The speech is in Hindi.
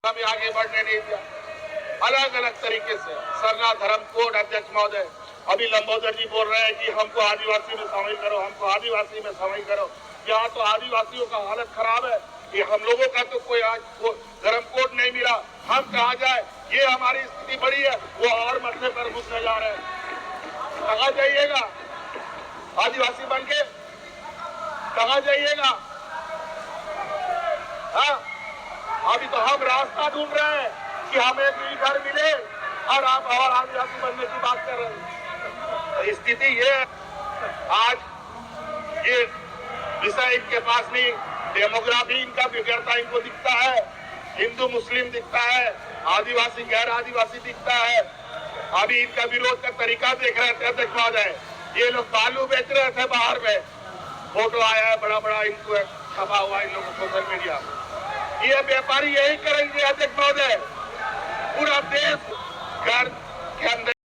हमें आगे बढ़ने नहीं दिया। अलग अलग तरीके से सरना धर्म कोड अध्यक्ष महोदय अभी लंबोदर जी बोल रहे हैं कि हमको आदिवासी में शामिल करो, हमको आदिवासी में शामिल करो। यहाँ तो आदिवासियों का हालत खराब है कि हम लोगों का तो कोई आज धर्म कोड नहीं मिला, हम कहा जाए, ये हमारी स्थिति बड़ी है। वो और मसले पर घुसने जा रहे हैं। कहा जाइएगा आदिवासी बन के, कहा जाइएगा? हाँ, अभी तो हम रास्ता ढूंढ रहे हैं कि हमें भी घर मिले और आप और आदिवासी बनने की बात कर रहे हैं। तो स्थिति ये है, आज ये विषय इनके पास नहीं, डेमोग्राफी इनका बिगड़ता इनको दिखता है, हिंदू मुस्लिम दिखता है, आदिवासी गैर आदिवासी दिखता है। अभी इनका विरोध का तरीका देख रहे थे अध्यक्ष महोदय, ये लोग बालू बेच रहे थे बाहर में, फोटो आया है बड़ा बड़ा, इनको छपा हुआ इन लोगों सोशल मीडिया। ये व्यापारी यही करेंगे अध्यक्ष महोदय, पूरा देश घर के अंदर